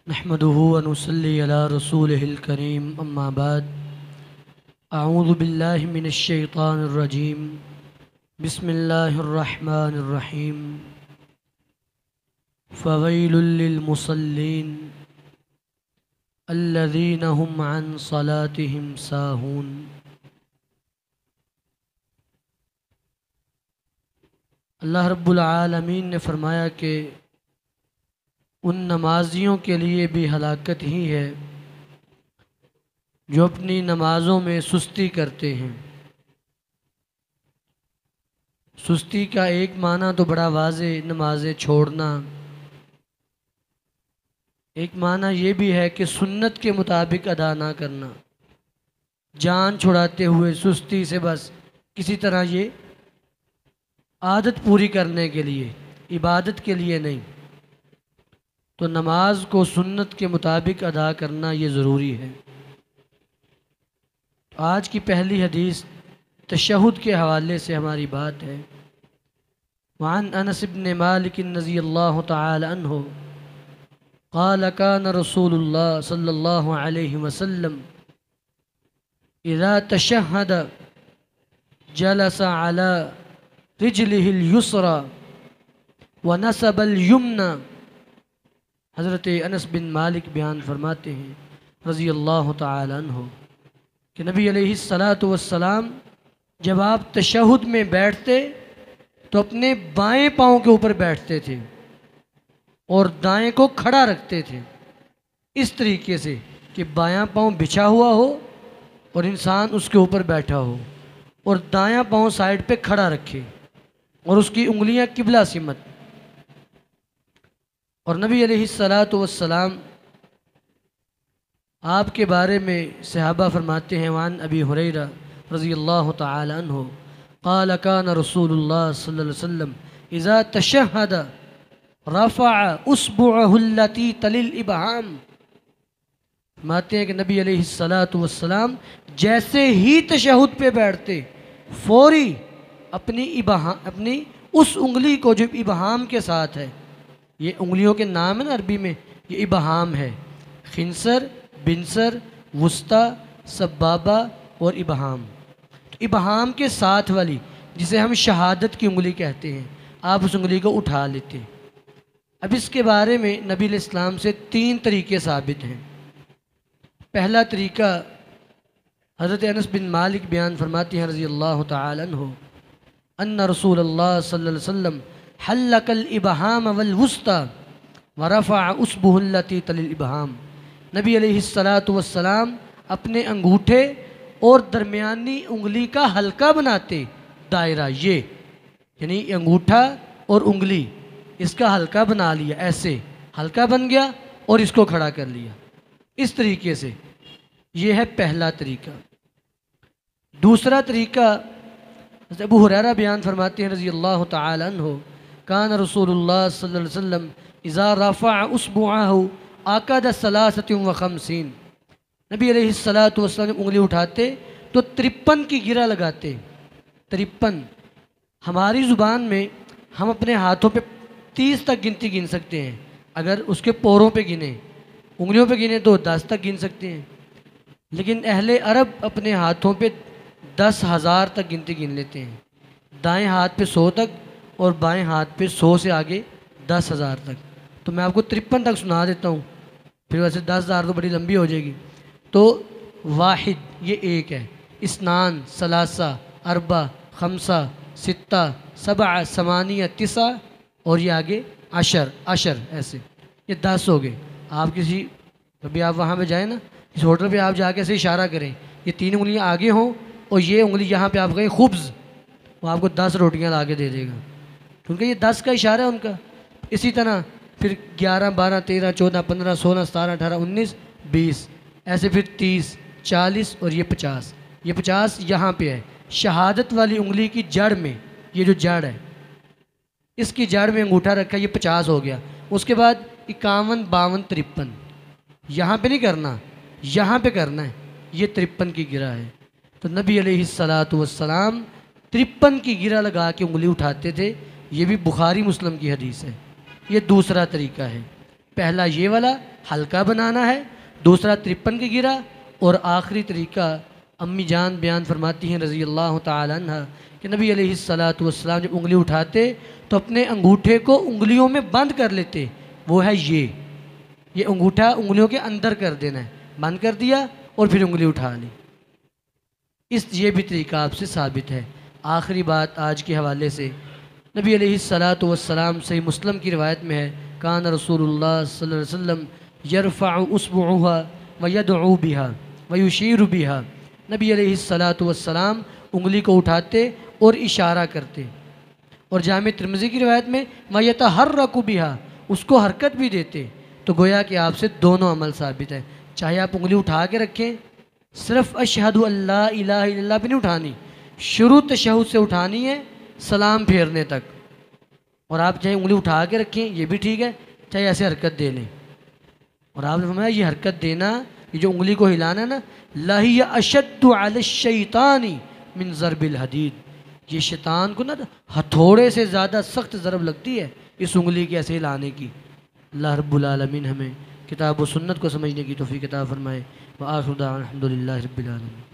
نحمده ونصلي على رسوله الكريم أما بعد أعوذ بالله من الشيطان الرجيم بسم الله الرحمن الرحيم فويل للمصلين الذين هم عن صلاتهم ساهون۔ اللہ رب العالمین نے فرمایا کہ ان نمازیوں کے لیے بھی ہلاکت ہی ہے جو اپنی نمازوں میں سستی کرتے ہیں۔ سستی کا ایک معنی تو بڑا واضح نمازیں چھوڑنا، ایک معنی یہ بھی ہے کہ سنت کے مطابق ادا نہ کرنا، جان چھڑاتے ہوئے سستی سے، بس کسی طرح یہ عادت پوری کرنے کے لیے، عبادت کے لیے نہیں۔ تو نماز کو سنت کے مطابق ادا کرنا یہ ضروری ہے۔ آج کی پہلی حدیث تشہد کے حوالے سے ہماری بات ہے۔ وعن انس بن مالک رضی اللہ تعالی عنہ قال كان رسول اللہ صلی اللہ علیہ وسلم اذا تشہد جلس على رجله اليسرى ونصب اليمنى۔ حضرت انس بن مالک بیان فرماتے ہیں رضی اللہ تعالی عنہ کہ نبی علیہ الصلاۃ والسلام جب آپ تشہد میں بیٹھتے تو اپنے بائیں پاؤں کے اوپر بیٹھتے تھے اور دائیں کو کھڑا رکھتے تھے، اس طریقے سے کہ بایاں پاؤں بچھا ہوا ہو اور انسان اس کے اوپر بیٹھا ہو، اور دایاں پاؤں سائڈ پہ کھڑا رکھے اور اس کی انگلیاں قبلہ سمت۔ اور نبی علیہ الصلاۃ والسلام آپ کے بارے میں صحابہ فرماتے ہیں، وعن ابی ہریرہ رضی اللہ تعالی عنہ قال كان رسول اللہ صلی اللہ علیہ وسلم اذا تشہد رفع اصبعه التي تلی الابہام۔ فرماتے ہیں کہ نبی علیہ الصلاۃ والسلام جیسے ہی تشہد پہ بیٹھتے فوری اپنی اس انگلی کو جو ابہام کے ساتھ ہے، یہ انگلیوں کے نام ہے نا عربی میں، یہ ابہام ہے، خنصر، بنصر، وسطیٰ، سبابہ اور ابہام۔ ابہام کے ساتھ والی جسے ہم شہادت کی انگلی کہتے ہیں، آپ اس انگلی کو اٹھا لیتے ہیں۔ اب اس کے بارے میں نبی علیہ السلام سے 3 طریقے ثابت ہیں۔ پہلا طریقہ حضرت انس بن مالک بیان فرماتے ہیں رضی اللہ تعالی عنہ ان رسول اللہ صلی اللہ علیہ وسلم حلق الابہام والوسطى ورفع اصبعه التي تلی الابہام۔ نبی علیہ الصلاۃ والسلام اپنے انگوٹھے اور درمیانی انگلی کا حلقہ بناتے، دائرہ، یہ یعنی انگوٹھا اور انگلی، اس کا حلقہ بنا لیا، ایسے حلقہ بن گیا اور اس کو کھڑا کر لیا، اس طریقے سے۔ یہ ہے پہلا طریقہ۔ دوسرا طریقہ ابو ہریرہ بیان فرماتے ہیں رضی اللہ تعالی عنہ کان رسول اللہ صلی اللہ علیہ وسلم اذا رفع اصبعه عقد 53۔ نبی علیہ الصلاۃ والسلام انگلی اٹھاتے تو 53 کی گرہ لگاتے۔ 53 ہماری زبان میں ہم اپنے ہاتھوں پہ 30 تک گنتی گن سکتے ہیں، اگر اس کے پوروں پہ گنیں، انگلیوں پہ گنیں تو 10 تک گن سکتے ہیں، لیکن اہل عرب اپنے ہاتھوں پہ 10,000 تک گنتی گن لیتے ہیں، دائیں ہاتھ پہ 100 تک اور بائیں ہاتھ پہ 100 سے آگے 10,000 تک۔ تو میں آپ کو 53 تک سنا دیتا ہوں، پھر ویسے 10,000 تو بڑی لمبی ہو جائے گی۔ تو واحد یہ ایک ہے، اسنان، ثلاثہ، اربع، خمسہ، ستہ، سبع، ثمانیہ، تسع، اور یہ آگے عشر، ایسے یہ 10 ہو گئے۔ آپ کبھی آپ وہاں پہ جائیں نا، اس ہوٹل پہ آپ جا کے ایسے اشارہ کریں، یہ 3 انگلیاں آگے ہوں اور یہ انگلی یہاں پہ آپ کہیں خبز، وہ آپ کو 10 روٹیاں لا کے دے دے گا، کیونکہ یہ 10 کا اشارہ ہے ان کا۔ اسی طرح پھر 11، 12، 13، 14، 15، 16، 17، 18، 19، 20، ایسے پھر 30، 40 اور یہ 50۔ یہ 50 یہاں پہ ہے شہادت والی انگلی کی جڑ میں، یہ جو جڑ ہے اس کی جڑ میں انگوٹھا رکھا، یہ 50 ہو گیا۔ اس کے بعد 51، 52، 53، یہاں پہ نہیں کرنا، یہاں پہ کرنا ہے، یہ 53 کی گرہ ہے۔ تو نبی علیہ الصلاۃ والسلام 53 کی گرہ لگا کے انگلی اٹھاتے تھے، یہ بھی بخاری مسلم کی حدیث ہے۔ یہ دوسرا طریقہ ہے۔ پہلا یہ والا ہلکا بنانا ہے، دوسرا 53 کے گرا، اور آخری طریقہ امی جان بیان فرماتی ہیں رضی اللہ تعالی عنہ کہ نبی علیہ الصلاۃ والسلام جب انگلی اٹھاتے تو اپنے انگوٹھے کو انگلیوں میں بند کر لیتے، وہ ہے یہ انگوٹھا انگلیوں کے اندر کر دینا ہے، بند کر دیا اور پھر انگلی اٹھا لی۔ یہ بھی طریقہ آپ سے ثابت ہے۔ آخری بات آج کے حوالے سے، نبی علیہ الصلاۃ والسلام صحیح مسلم کی روایت میں ہے کان رسول اللہ صلی اللہ علیہ وسلم یرفع اصبعها ویدعو بها ویشیر بها، نبی علیہ الصلاۃ والسلام انگلی کو اٹھاتے اور اشارہ کرتے، اور جامع ترمذی کی روایت میں ویتحرک بها، اس کو حرکت بھی دیتے۔ تو گویا کہ آپ سے دونوں عمل ثابت ہے، چاہے آپ انگلی اٹھا کے رکھیں، صرف اشہد اللہ الہ الا اللہ پہ نہیں اٹھانی، شروع تشہد سے اٹھانی ہے سلام پھیرنے تک، اور آپ چاہے انگلی اٹھا کے رکھیں یہ بھی ٹھیک ہے، چاہے ایسے حرکت دے لیں۔ اور آپ نے فرمایا یہ حرکت دینا، یہ جو انگلی کو ہلانا ہے نا، لَهِيَ أَشَدُّ عَلَى الشَّيْطَانِ مِنْ ضَرْبِ الْحَدِيدِ، یہ شیطان کو نا ہتھوڑے سے زیادہ سخت ضرب لگتی ہے اس انگلی کے ایسے ہلانے کی۔ اللہ رب العالمین ہمیں کتاب و سنت کو سمجھنے کی توفیق عطا فرمائے۔ وآخر دعوانا الحمدللہ رب العالمین۔